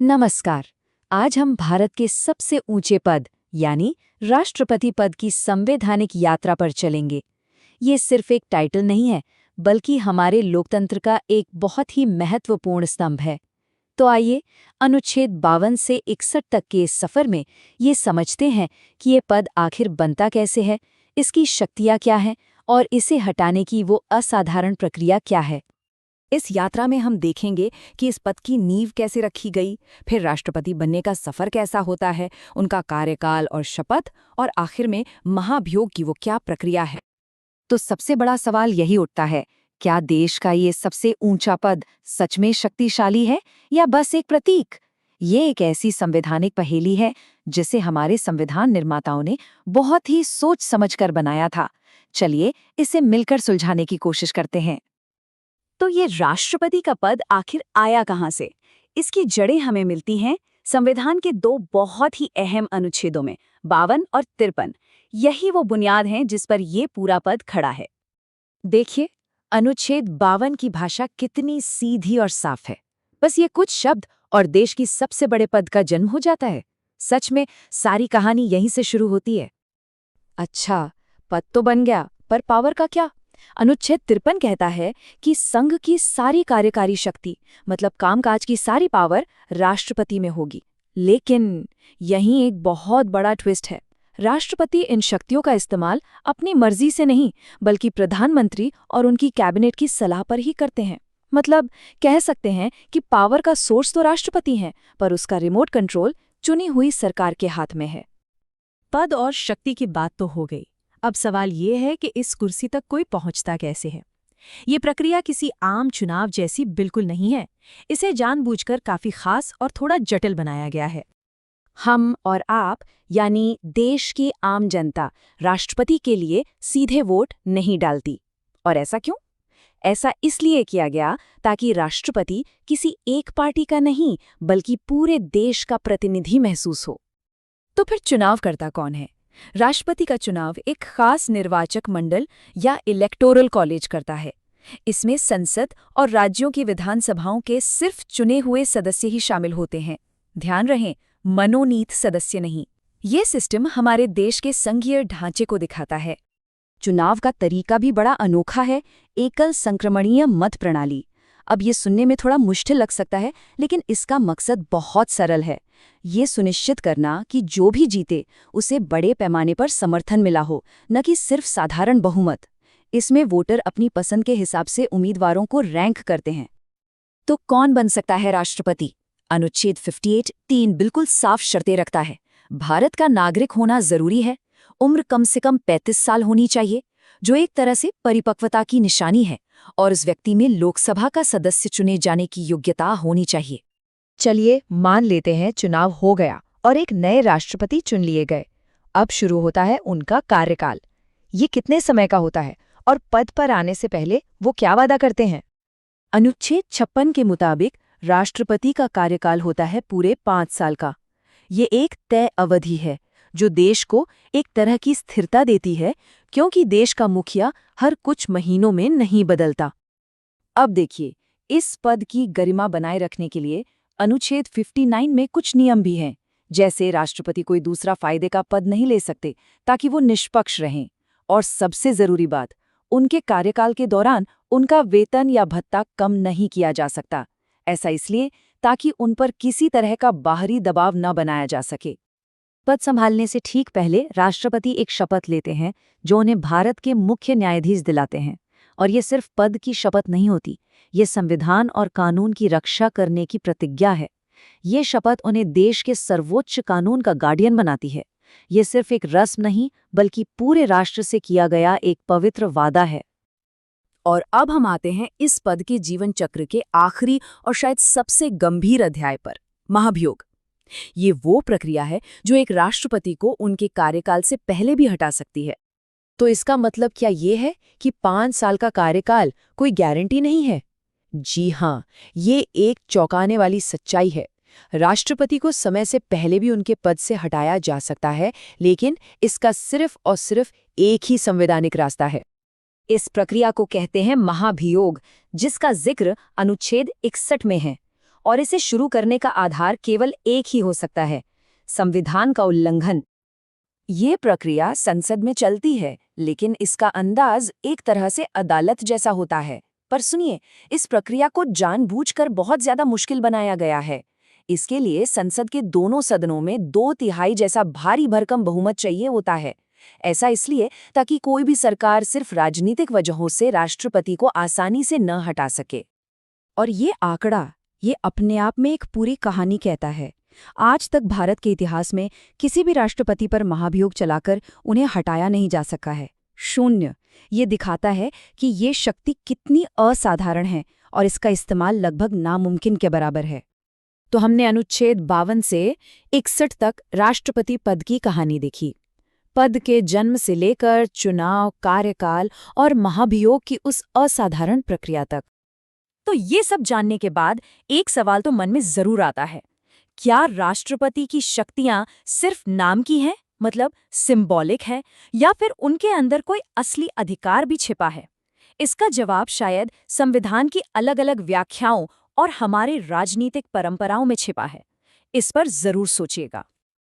नमस्कार। आज हम भारत के सबसे ऊंचे पद यानी राष्ट्रपति पद की संवैधानिक यात्रा पर चलेंगे। ये सिर्फ एक टाइटल नहीं है, बल्कि हमारे लोकतंत्र का एक बहुत ही महत्वपूर्ण स्तंभ है। तो आइए अनुच्छेद 52 से 61 तक के इस सफर में ये समझते हैं कि ये पद आखिर बनता कैसे है, इसकी शक्तियाँ क्या हैं और इसे हटाने की वो असाधारण प्रक्रिया क्या है। इस यात्रा में हम देखेंगे कि इस पद की नींव कैसे रखी गई, फिर राष्ट्रपति बनने का सफर कैसा होता है, उनका कार्यकाल और शपथ, और आखिर में महाभियोग की वो क्या प्रक्रिया है। तो सबसे बड़ा सवाल यही उठता है, क्या देश का ये सबसे ऊंचा पद सच में शक्तिशाली है या बस एक प्रतीक? ये एक ऐसी संवैधानिक पहेली है जिसे हमारे संविधान निर्माताओं ने बहुत ही सोच समझकर बनाया था। चलिए इसे मिलकर सुलझाने की कोशिश करते हैं। तो ये राष्ट्रपति का पद आखिर आया कहाँ से? इसकी जड़ें हमें मिलती हैं संविधान के दो बहुत ही अहम अनुच्छेदों में, 52 और 53। यही वो बुनियाद हैं जिस पर ये पूरा पद खड़ा है। देखिए, अनुच्छेद 52 की भाषा कितनी सीधी और साफ है। बस ये कुछ शब्द और देश की सबसे बड़े पद का जन्म हो जाता है। सच में सारी कहानी यहीं से शुरू होती है। अच्छा, पद तो बन गया, पर पावर का क्या? अनुच्छेद 53 कहता है कि संघ की सारी कार्यकारी शक्ति, मतलब कामकाज की सारी पावर, राष्ट्रपति में होगी। लेकिन यहीं एक बहुत बड़ा ट्विस्ट है। राष्ट्रपति इन शक्तियों का इस्तेमाल अपनी मर्जी से नहीं, बल्कि प्रधानमंत्री और उनकी कैबिनेट की सलाह पर ही करते हैं। मतलब कह सकते हैं कि पावर का सोर्स तो राष्ट्रपति हैं, पर उसका रिमोट कंट्रोल चुनी हुई सरकार के हाथ में है। पद और शक्ति की बात तो हो गई। अब सवाल ये है कि इस कुर्सी तक कोई पहुंचता कैसे है। ये प्रक्रिया किसी आम चुनाव जैसी बिल्कुल नहीं है। इसे जानबूझकर काफी खास और थोड़ा जटिल बनाया गया है। हम और आप यानी देश की आम जनता राष्ट्रपति के लिए सीधे वोट नहीं डालती। और ऐसा क्यों? ऐसा इसलिए किया गया ताकि राष्ट्रपति किसी एक पार्टी का नहीं, बल्कि पूरे देश का प्रतिनिधि महसूस हो। तो फिर चुनाव करता कौन है? राष्ट्रपति का चुनाव एक खास निर्वाचक मंडल या इलेक्टोरल कॉलेज करता है। इसमें संसद और राज्यों की विधानसभाओं के सिर्फ चुने हुए सदस्य ही शामिल होते हैं। ध्यान रहे, मनोनीत सदस्य नहीं। ये सिस्टम हमारे देश के संघीय ढांचे को दिखाता है। चुनाव का तरीका भी बड़ा अनोखा है, एकल संक्रमणीय मत प्रणाली। अब ये सुनने में थोड़ा मुश्किल लग सकता है, लेकिन इसका मकसद बहुत सरल है। ये सुनिश्चित करना कि जो भी जीते उसे बड़े पैमाने पर समर्थन मिला हो, न कि सिर्फ साधारण बहुमत। इसमें वोटर अपनी पसंद के हिसाब से उम्मीदवारों को रैंक करते हैं। तो कौन बन सकता है राष्ट्रपति? अनुच्छेद 58 3 बिल्कुल साफ शर्तें रखता है। भारत का नागरिक होना जरूरी है, उम्र कम से कम 35 साल होनी चाहिए, जो एक तरह से परिपक्वता की निशानी है, और उस व्यक्ति में लोकसभा का सदस्य चुने जाने की योग्यता होनी चाहिए। चलिए मान लेते हैं चुनाव हो गया और एक नए राष्ट्रपति चुन लिए गए। अब शुरू होता है उनका कार्यकाल। ये कितने समय का होता है और पद पर आने से पहले वो क्या वादा करते हैं? अनुच्छेद 56 के मुताबिक राष्ट्रपति का कार्यकाल होता है पूरे 5 साल का। ये एक तय अवधि है जो देश को एक तरह की स्थिरता देती है, क्योंकि देश का मुखिया हर कुछ महीनों में नहीं बदलता। अब देखिए, इस पद की गरिमा बनाए रखने के लिए अनुच्छेद 59 में कुछ नियम भी हैं, जैसे राष्ट्रपति कोई दूसरा फायदे का पद नहीं ले सकते ताकि वो निष्पक्ष रहें। और सबसे जरूरी बात, उनके कार्यकाल के दौरान उनका वेतन या भत्ता कम नहीं किया जा सकता। ऐसा इसलिए ताकि उन पर किसी तरह का बाहरी दबाव न बनाया जा सके। पद संभालने से ठीक पहले राष्ट्रपति एक शपथ लेते हैं जो उन्हें भारत के मुख्य न्यायाधीश दिलाते हैं। और ये सिर्फ पद की शपथ नहीं होती, ये संविधान और कानून की रक्षा करने की प्रतिज्ञा है। ये शपथ उन्हें देश के सर्वोच्च कानून का गार्डियन बनाती है। ये सिर्फ एक रस्म नहीं, बल्कि पूरे राष्ट्र से किया गया एक पवित्र वादा है। और अब हम आते हैं इस पद के जीवन चक्र के आखिरी और शायद सबसे गंभीर अध्याय पर, महाभियोग। ये वो प्रक्रिया है जो एक राष्ट्रपति को उनके कार्यकाल से पहले भी हटा सकती है। तो इसका मतलब क्या ये है कि 5 साल का कार्यकाल कोई गारंटी नहीं है? जी हाँ, ये एक चौंकाने वाली सच्चाई है। राष्ट्रपति को समय से पहले भी उनके पद से हटाया जा सकता है, लेकिन इसका सिर्फ और सिर्फ एक ही संवैधानिक रास्ता है। इस प्रक्रिया को कहते हैं महाभियोग, जिसका जिक्र अनुच्छेद 61 में है। और इसे शुरू करने का आधार केवल एक ही हो सकता है, संविधान का उल्लंघन। ये प्रक्रिया संसद में चलती है, लेकिन इसका अंदाज एक तरह से अदालत जैसा होता है। पर सुनिए, इस प्रक्रिया को जानबूझकर बहुत ज्यादा मुश्किल बनाया गया है। इसके लिए संसद के दोनों सदनों में 2/3 जैसा भारी भरकम बहुमत चाहिए होता है। ऐसा इसलिए ताकि कोई भी सरकार सिर्फ राजनीतिक वजहों से राष्ट्रपति को आसानी से न हटा सके। और ये आंकड़ा, ये अपने आप में एक पूरी कहानी कहता है। आज तक भारत के इतिहास में किसी भी राष्ट्रपति पर महाभियोग चलाकर उन्हें हटाया नहीं जा सका है। 0। ये दिखाता है कि ये शक्ति कितनी असाधारण है और इसका इस्तेमाल लगभग नामुमकिन के बराबर है। तो हमने अनुच्छेद 52 से 61 तक राष्ट्रपति पद की कहानी देखी। पद के जन्म से लेकर चुनाव, कार्यकाल और महाभियोग की उस असाधारण प्रक्रिया तक। तो ये सब जानने के बाद एक सवाल तो मन में जरूर आता है, क्या राष्ट्रपति की शक्तियां सिर्फ नाम की हैं, मतलब सिंबॉलिक है, या फिर उनके अंदर कोई असली अधिकार भी छिपा है? इसका जवाब शायद संविधान की अलग-अलग व्याख्याओं और हमारे राजनीतिक परंपराओं में छिपा है। इस पर जरूर सोचिएगा।